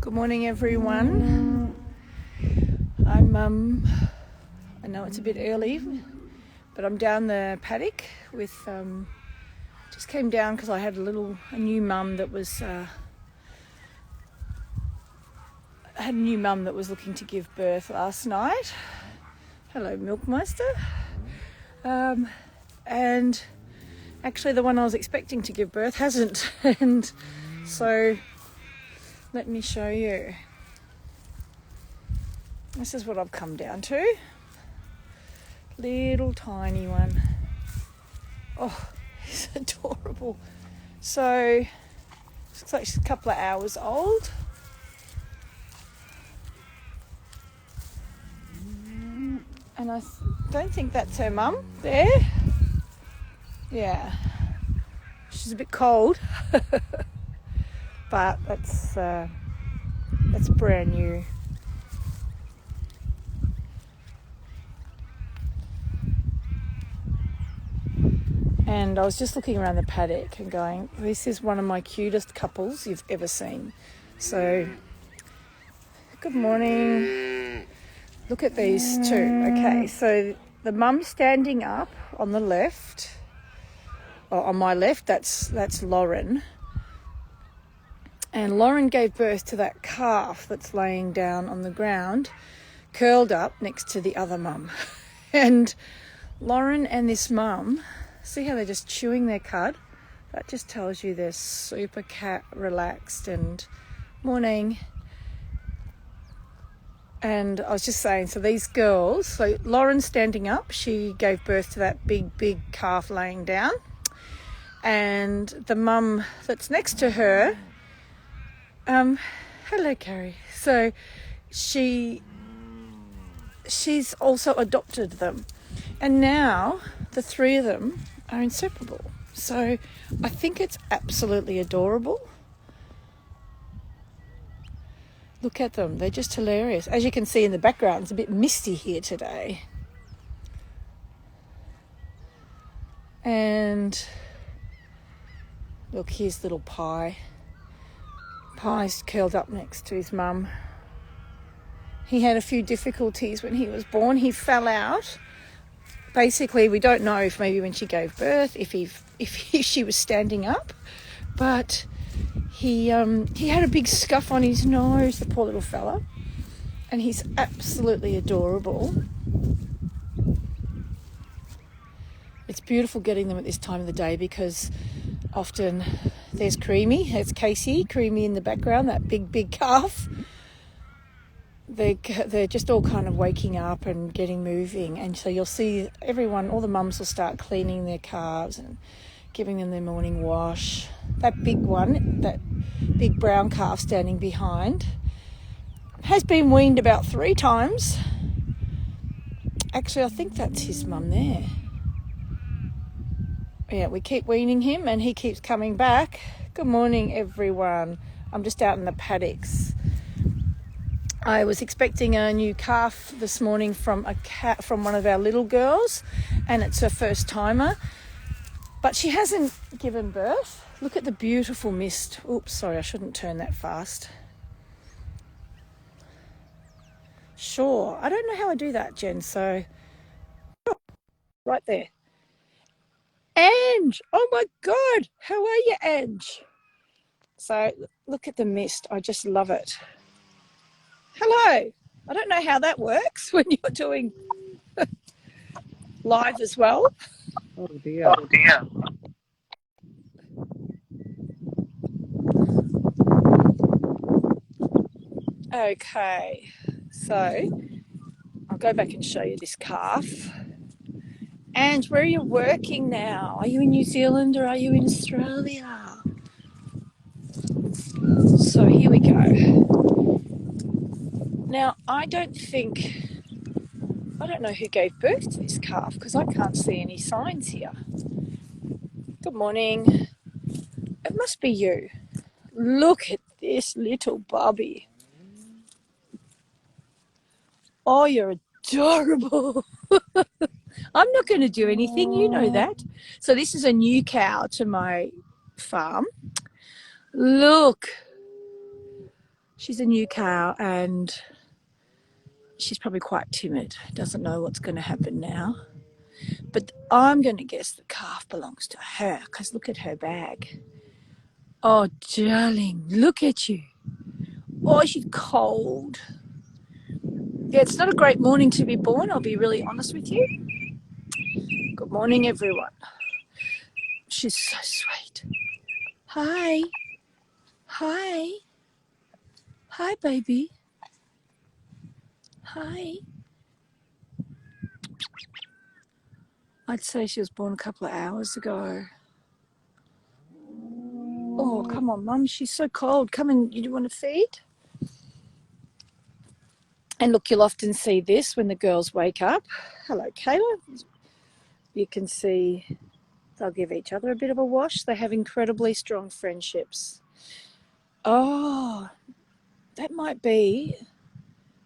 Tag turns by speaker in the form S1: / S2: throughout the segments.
S1: Good morning, everyone. I know it's a bit early, but I'm down the paddock with, just came down because I had a new mum that was, looking to give birth last night. Hello, Milkmeister. And actually the one I was expecting to give birth hasn't. And so let me show you. This is what I've come down to. Little tiny one. Oh, he's adorable. So, looks like she's a couple of hours old. And I don't think that's her mum there. Yeah. She's a bit cold. But that's brand new. And I was just looking around the paddock and going, this is one of my cutest couples you've ever seen. So, good morning. Look at these two. Okay, so the mum standing up on the left, or on my left, that's Lauren. And Lauren gave birth to that calf that's laying down on the ground, curled up next to the other mum. And Lauren and this mum, see how they're just chewing their cud? That just tells you they're super relaxed and morning. And I was just saying, so these girls, so Lauren's standing up, she gave birth to that big calf laying down. And the mum that's next to her, hello Carrie. So she's also adopted them. And now the three of them are inseparable. So I think it's absolutely adorable. Look at them. They're just hilarious. As you can see in the background, it's a bit misty here today. And look, here's little Pie. Pie's curled up next to his mum. He had a few difficulties when he was born. He fell out. Basically, we don't know if maybe when she gave birth, if she was standing up, but he had a big scuff on his nose, the poor little fella, and he's absolutely adorable. It's beautiful getting them at this time of the day because often there's there's Casey, Creamy in the background, that big calf. They're just all kind of waking up and getting moving, and so you'll see all the mums will start cleaning their calves and giving them their morning wash. That big one, that big brown calf standing behind, has been weaned about 3 times. Actually, I think that's his mum there. Yeah, we keep weaning him and he keeps coming back. Good morning, everyone. I'm just out in the paddocks. I was expecting a new calf this morning from one of our little girls, and it's her first timer, but she hasn't given birth. Look at the beautiful mist. Oops, sorry, I shouldn't turn that fast. Sure, I don't know how I do that, Jen, so right there. Ange, oh my God, how are you, Ange? So look at the mist, I just love it. Hello. I don't know how that works when you're doing live as well.
S2: Oh dear.
S1: Okay, so I'll go back and show you this calf. And where are you working now? Are you in New Zealand or are you in Australia? So here we go. Now, I don't know who gave birth to this calf because I can't see any signs here. Good morning. It must be you. Look at this little bubby. Oh, you're adorable. I'm not going to do anything, you know that. So this is a new cow to my farm. Look. She's a new cow and she's probably quite timid, doesn't know what's going to happen now. But I'm going to guess the calf belongs to her because look at her bag. Oh, darling, look at you. Oh, she's cold. Yeah, it's not a great morning to be born, I'll be really honest with you. Good morning, everyone. She's so sweet. Hi. Hi. Hi, baby. Hi. I'd say she was born a couple of hours ago. Oh, come on, Mum. She's so cold. Come and you want to feed? And look, you'll often see this when the girls wake up. Hello, Kayla. You can see they'll give each other a bit of a wash. They have incredibly strong friendships. Oh, that might be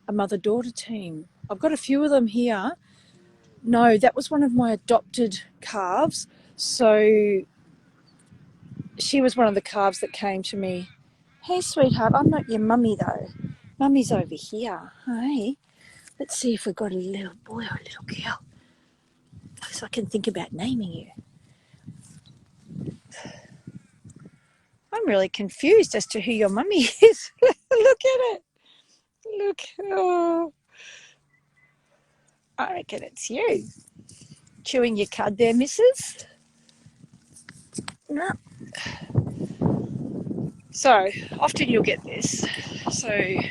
S1: a mother-daughter team. I've got a few of them here. No, that was one of my adopted calves. So she was one of the calves that came to me. Hey, sweetheart, I'm not your mummy, though. Mummy's over here. Hey, let's see if we've got a little boy or a little girl. So I can think about naming you. I'm really confused as to who your mummy is. Look at it. Look. Oh. I reckon it's you. Chewing your cud there, missus? No. So, often you'll get this. So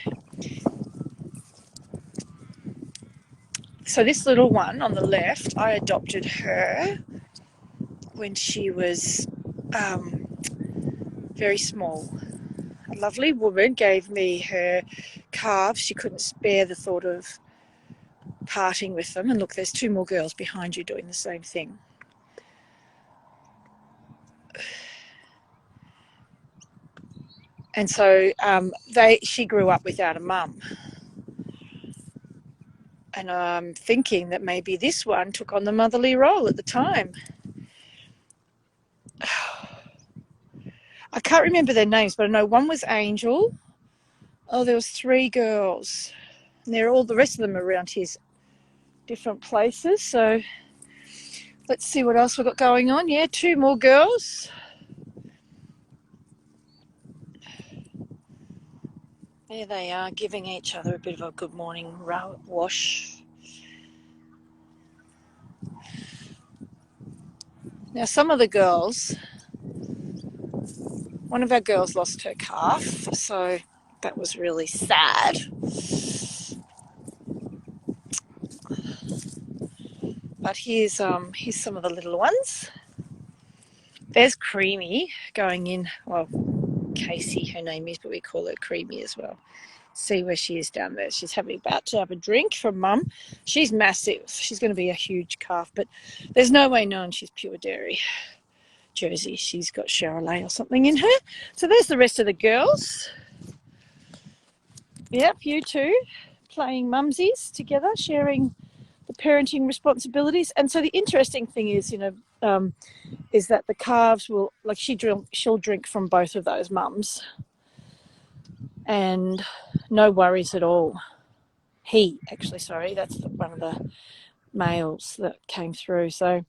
S1: this little one on the left, I adopted her when she was very small. A lovely woman gave me her calves. She couldn't spare the thought of parting with them. And look, there's two more girls behind you doing the same thing. And so she grew up without a mum. And I'm thinking that maybe this one took on the motherly role at the time. I can't remember their names, but I know one was Angel. Oh, there was 3 girls. And all the rest of them are around here, different places. So let's see what else we've got going on. Yeah, 2 more girls. There they are, giving each other a bit of a good morning wash. Now, some of the girls, one of our girls lost her calf, so that was really sad. But here's some of the little ones. There's Creamy going in. Well, Casey, her name is, but we call her Creamy as well. See where she is down there. She's about to have a drink from Mum. She's massive. She's going to be a huge calf, but there's no way knowing she's pure dairy. Jersey, she's got Charolais or something in her. So there's the rest of the girls. Yep, you two playing mumsies together, sharing the parenting responsibilities. And so the interesting thing is, is that the calves will, like she'll drink from both of those mums. And no worries at all. That's one of the males that came through. So,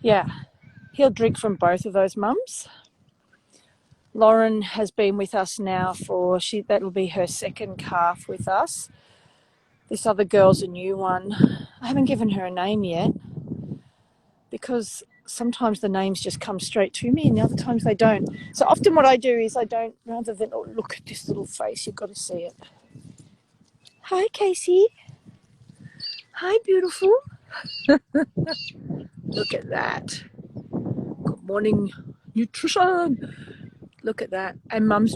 S1: yeah, he'll drink from both of those mums. Lauren has been with us now that'll be her second calf with us. This other girl's a new one. I haven't given her a name yet because sometimes the names just come straight to me and the other times they don't. So often what I do is rather than, oh, look at this little face, you've got to see it. Hi, Casey. Hi, beautiful. Look at that. Good morning, nutrition. Look at that. And Mum's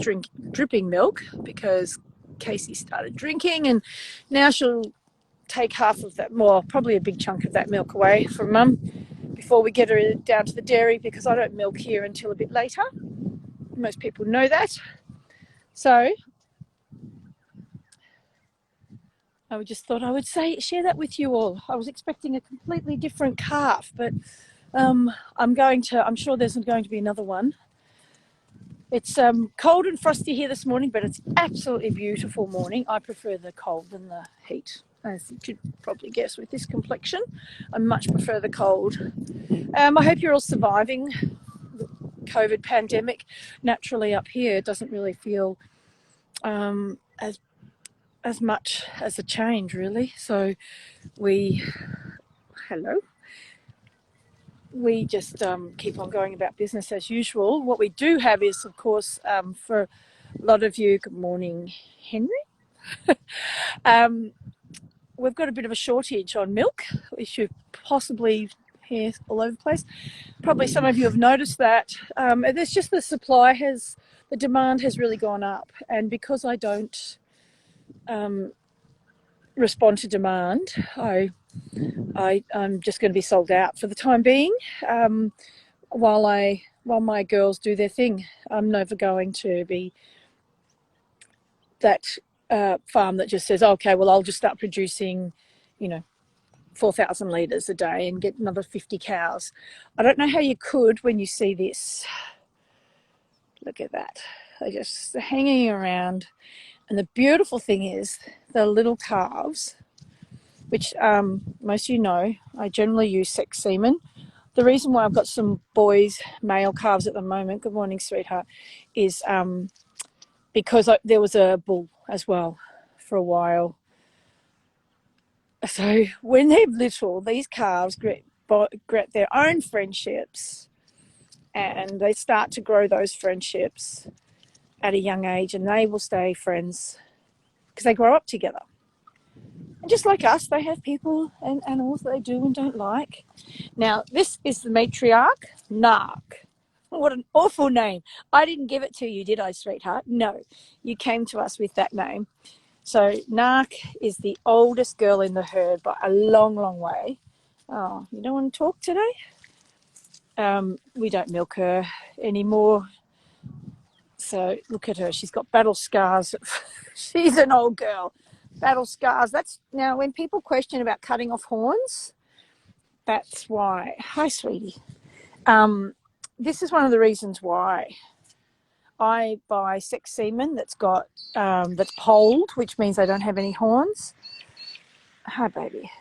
S1: dripping milk because Casey started drinking and now she'll take half of that, probably a big chunk of that milk away from Mum before we get her down to the dairy because I don't milk here until a bit later. Most people know that. So I just thought I would share that with you all. I was expecting a completely different calf, but I'm sure there's going to be another one It's cold and frosty here this morning, but it's absolutely beautiful morning. I prefer the cold than the heat, as you could probably guess with this complexion. I much prefer the cold. I hope you're all surviving the COVID pandemic. Naturally up here it doesn't really feel as much as a change, really. So we just keep on going about business as usual. What we do have is, of course, for a lot of you, good morning, Henry. We've got a bit of a shortage on milk, which you possibly hear all over the place. Probably some of you have noticed that. There's just the demand has really gone up. And because I don't respond to demand, I'm just going to be sold out for the time being. While my girls do their thing, I'm never going to be that farm that just says, okay, well, I'll just start producing, 4,000 litres a day and get another 50 cows. I don't know how you could when you see this. Look at that. They're just hanging around. And the beautiful thing is the little calves, which most of you know, I generally use sex semen. The reason why I've got some boys, male calves at the moment, good morning, sweetheart, is because there was a bull as well for a while. So when they're little, these calves get their own friendships, and they start to grow those friendships at a young age, and they will stay friends because they grow up together. And just like us, they have people and animals that they do and don't like. Now, this is the matriarch, Nark. What an awful name. I didn't give it to you, did I, sweetheart? No, you came to us with that name. So Nark is the oldest girl in the herd by a long, long way. Oh, you don't want to talk today? We don't milk her anymore. So look at her. She's got battle scars. She's an old girl. Battle scars. That's now when people question about cutting off horns, that's why. Hi, sweetie. This is one of the reasons why I buy sex semen that's polled, which means they don't have any horns. Hi, baby.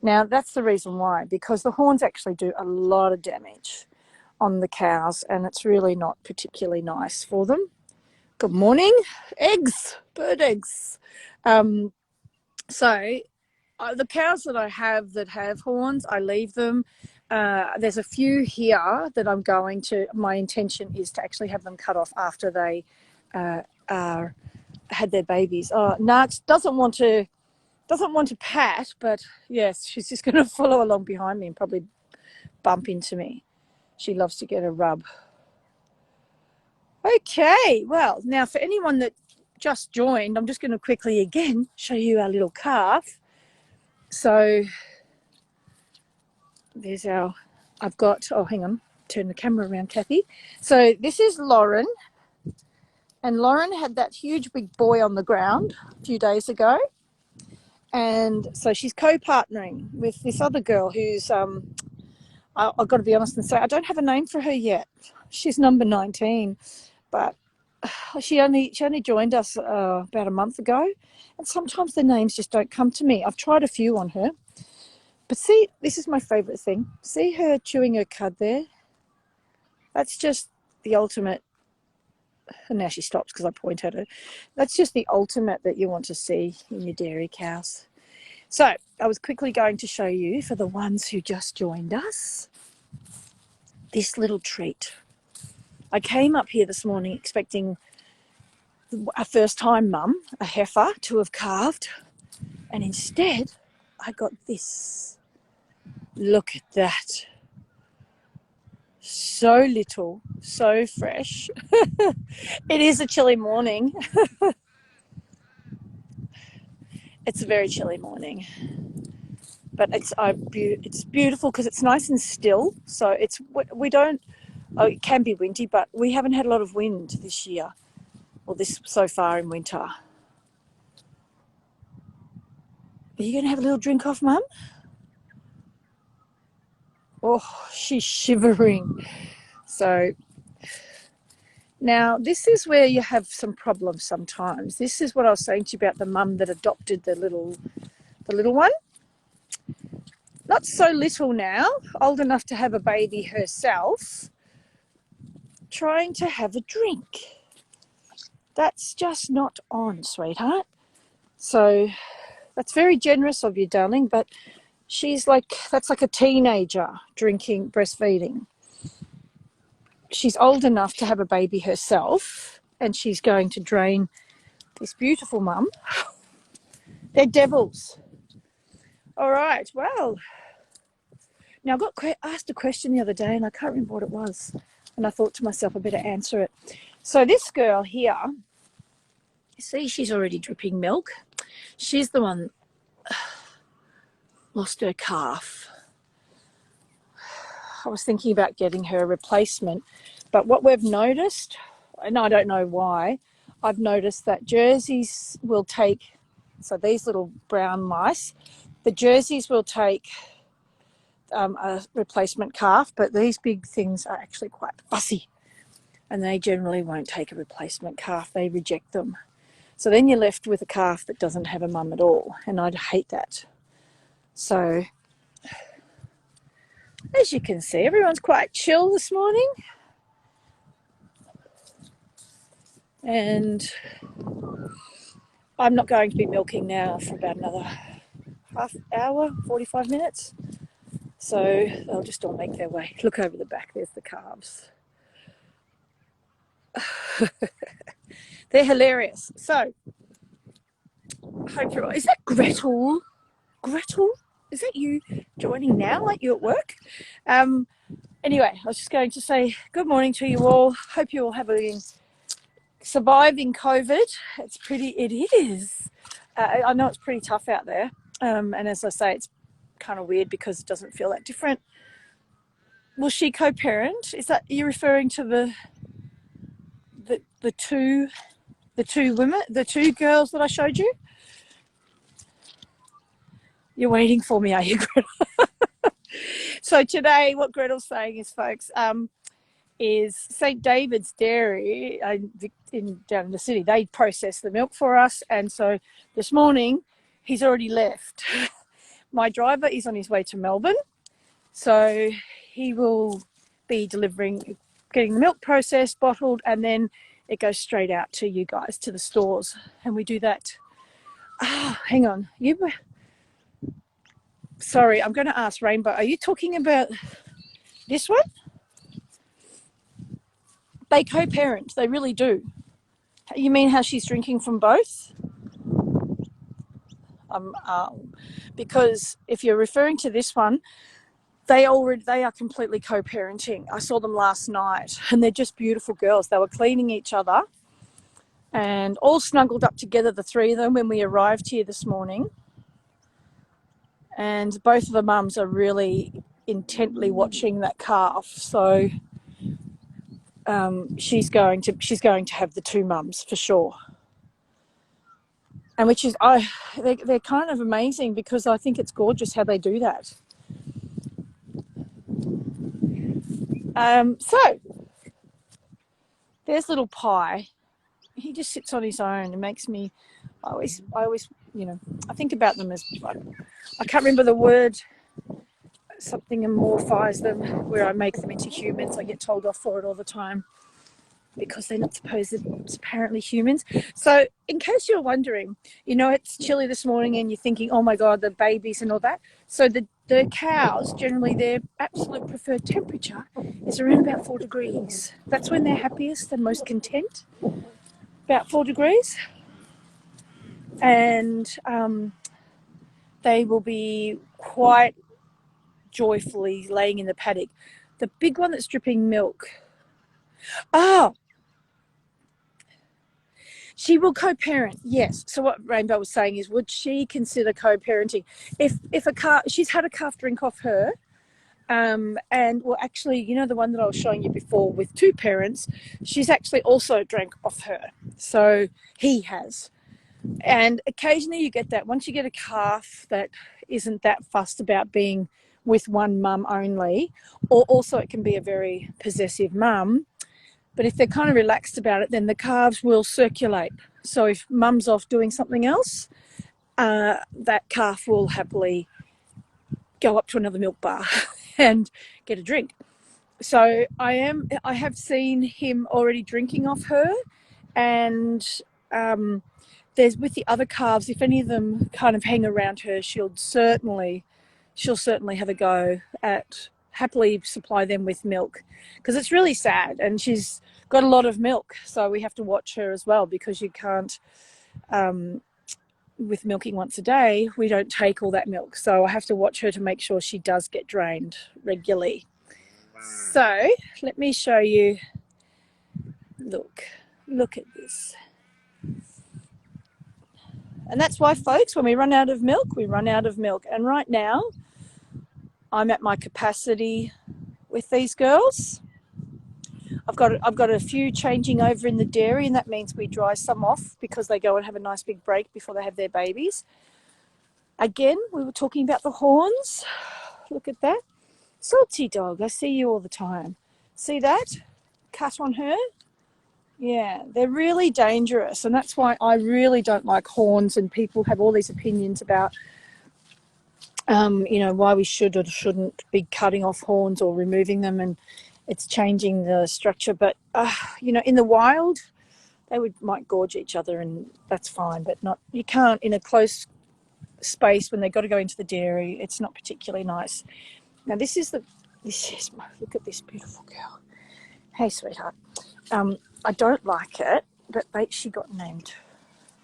S1: Now, that's the reason why, because the horns actually do a lot of damage on the cows, and it's really not particularly nice for them. Good morning. Eggs, bird eggs. So the cows that I have that have horns, I leave them. There's a few here that my intention is to actually have them cut off after they had their babies. Narks doesn't want to pat, but yes, she's just going to follow along behind me and probably bump into me. She loves to get a rub. Okay, well, now for anyone that just joined, I'm just going to quickly again show you our little calf. So there's hang on, turn the camera around, Kathy. So this is Lauren, and Lauren had that huge big boy on the ground a few days ago, and so she's co-partnering with this other girl who's I've got to be honest and say I don't have a name for her yet. She's number 19, but she only joined us about a month ago, and sometimes the names just don't come to me. I've tried a few on her. But see, this is my favourite thing. See her chewing her cud there? That's just the ultimate. And now she stops because I point at her. That's just the ultimate that you want to see in your dairy cows. So I was quickly going to show you, for the ones who just joined us, this little treat. I came up here this morning expecting a first-time mum, a heifer, to have calved. And instead, I got this. Look at that. So little, so fresh. It is a chilly morning. It's a very chilly morning. But it's beautiful because it's nice and still. So it can be windy, but we haven't had a lot of wind this year, or this so far in winter. Are you going to have a little drink off, Mum? Oh, she's shivering. So Now, this is where you have some problems sometimes. This is what I was saying to you about the mum that adopted the little one. Not so little now, old enough to have a baby herself, trying to have a drink. That's just not on, sweetheart. So that's very generous of you, darling, but that's like a teenager drinking, breastfeeding. She's old enough to have a baby herself, and she's going to drain this beautiful mum. They're devils. All right, well, now I got asked a question the other day, and I can't remember what it was, and I thought to myself I better answer it. So this girl here, you see she's already dripping milk. She's the one lost her calf. I was thinking about getting her a replacement, but what we've noticed, and I don't know why, I've noticed that Jerseys will take, so these little brown mice, the Jerseys will take a replacement calf, but these big things are actually quite fussy, and they generally won't take a replacement calf. They reject them. So then you're left with a calf that doesn't have a mum at all, and I'd hate that. So as you can see, everyone's quite chill this morning. And I'm not going to be milking now for about another half hour, 45 minutes. So they'll just all make their way. Look over the back, there's the calves. They're hilarious. So, hope you're all... Is that Gretel? Gretel? Is that you joining now, like you at work? Anyway, I was just going to say good morning to you all. Hope you all have surviving COVID. It is. I know it's pretty tough out there. And as I say, it's kind of weird because it doesn't feel that different. Will she co-parent? Is that you're referring to the two women, the two girls that I showed you? You're waiting for me, are you, Gretel? So today, what Gretel's saying is, folks, is St. David's Dairy down in the city. They process the milk for us, and so this morning he's already left. My driver is on his way to Melbourne, so he will be getting the milk processed, bottled, and then it goes straight out to you guys, to the stores, and we do that. Hang on, sorry, I'm going to ask Rainbow, are you talking about this one? They co-parent, they really do. You mean how she's drinking from both? Because if you're referring to this one, they are completely co-parenting. I saw them last night, and they're just beautiful girls. They were cleaning each other and all snuggled up together, the three of them, when we arrived here this morning. And both of the mums are really intently watching that calf. So she's going to have the two mums for sure. And which is, they're kind of amazing, because I think it's gorgeous how they do that. So there's little Pie. He just sits on his own and makes me, I always, I think about them as, I can't remember the word, something amorphize them, where I make them into humans. I get told off for it all the time because they're not apparently humans. So in case you're wondering, it's chilly this morning and you're thinking, oh my God, the babies and all that. So the cows, generally their absolute preferred temperature is around about 4 degrees. That's when they're happiest and most content, about 4 degrees. And they will be quite joyfully laying in the paddock. The big one that's dripping milk, she will co-parent, yes. So what Rainbow was saying is, would she consider co-parenting if a calf? She's had a calf drink off her, and well, actually, the one that I was showing you before with two parents, she's actually also drank off her. So he has, and occasionally you get that. Once you get a calf that isn't that fussed about being with one mum only, or also it can be a very possessive mum. But if they're kind of relaxed about it, then the calves will circulate. So if mum's off doing something else, that calf will happily go up to another milk bar and get a drink. So I have seen him already drinking off her, and there's with the other calves, if any of them kind of hang around her, she'll certainly have a go at happily supply them with milk, because it's really sad, and she's got a lot of milk, so we have to watch her as well, because you can't with milking once a day, we don't take all that milk, so I have to watch her to make sure she does get drained regularly. So let me show you. Look at this. And that's why, folks, when we run out of milk, we run out of milk. And right now I'm at my capacity with these girls. I've got a few changing over in the dairy, and that means we dry some off because they go and have a nice big break before they have their babies. Again, we were talking about the horns. Look at that. Salty dog, I see you all the time. See that? Cut on her. Yeah, they're really dangerous, and that's why I really don't like horns, and people have all these opinions about why we should or shouldn't be cutting off horns or removing them, and it's changing the structure. But in the wild, they might gorge each other, and that's fine, but not, you can't in a close space when they've got to go into the dairy. It's not particularly nice. Now look at this beautiful girl. Hey, sweetheart. I don't like it, but she got named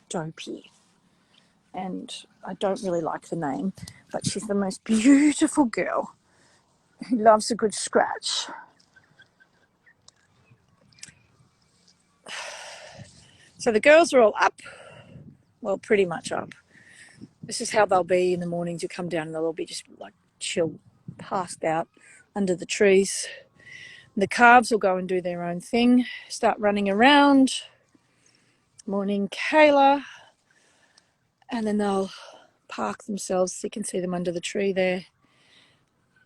S1: Dopey, and I don't really like the name, but she's the most beautiful girl who loves a good scratch. So the girls are all up, well, pretty much up. This is how they'll be in the mornings. You come down and they'll all be just like chill, passed out under the trees. The calves will go and do their own thing, start running around. Morning, Kayla. And then they'll park themselves, so you can see them under the tree there.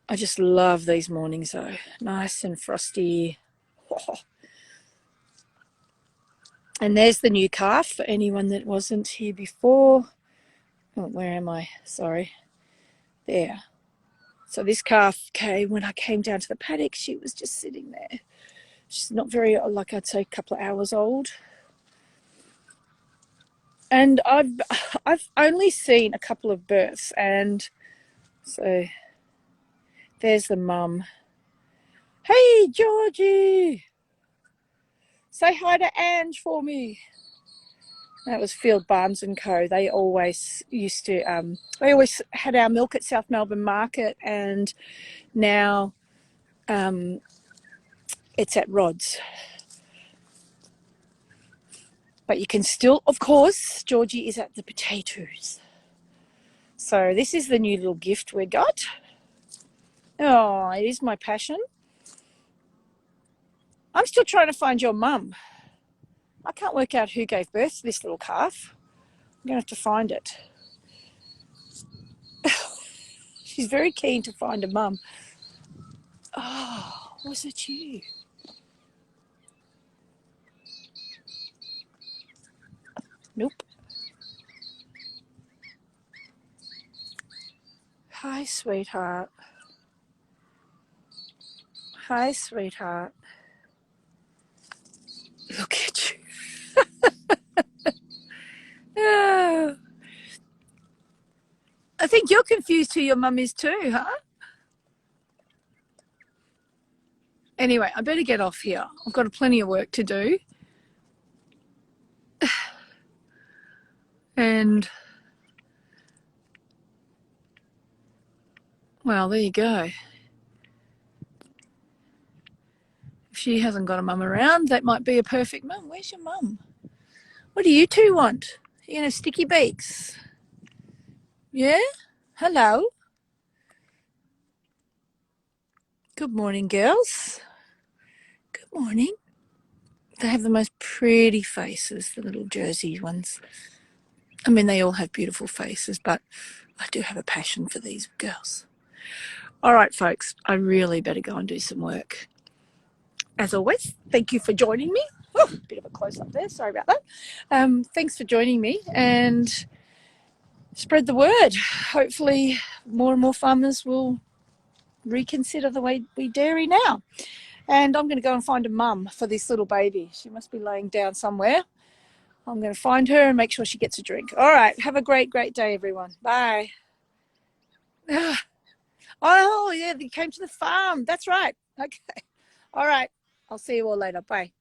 S1: I just love these mornings though. Nice and frosty. Oh. And there's the new calf for anyone that wasn't here before. Oh, where am I? Sorry. There. So this calf when I came down to the paddock, she was just sitting there. She's not very, like I'd say, a couple of hours old. And I've only seen a couple of births, and so there's the mum. Hey, Georgie! Say hi to Ange for me. That was Field Barnes and Co. They always used to, they always had our milk at South Melbourne Market, and now it's at Rod's. But you can still, of course, Georgie is at the potatoes. So this is the new little gift we got. Oh, it is my passion. I'm still trying to find your mum. I can't work out who gave birth to this little calf. I'm going to have to find it. She's very keen to find a mum. Oh, was it you? Nope. Hi, sweetheart. Hi, sweetheart. Look at you. Oh. I think you're confused who your mum is too, huh? Anyway, I better get off here. I've got plenty of work to do. And, well, there you go. If she hasn't got a mum around, that might be a perfect mum. Where's your mum? What do you two want? You gonna have sticky beaks? Yeah? Hello? Good morning, girls. Good morning. They have the most pretty faces, the little Jersey ones. I mean, they all have beautiful faces, but I do have a passion for these girls. All right, folks, I really better go and do some work. as always, thank you for joining me. Oh, bit of a close up there. Sorry about that. Thanks for joining me, and spread the word. Hopefully, more and more farmers will reconsider the way we dairy now. And I'm going to go and find a mum for this little baby. She must be laying down somewhere. I'm going to find her and make sure she gets a drink. All right. Have a great, great day, everyone. Bye. Oh, yeah, they came to the farm. That's right. Okay. All right. I'll see you all later. Bye.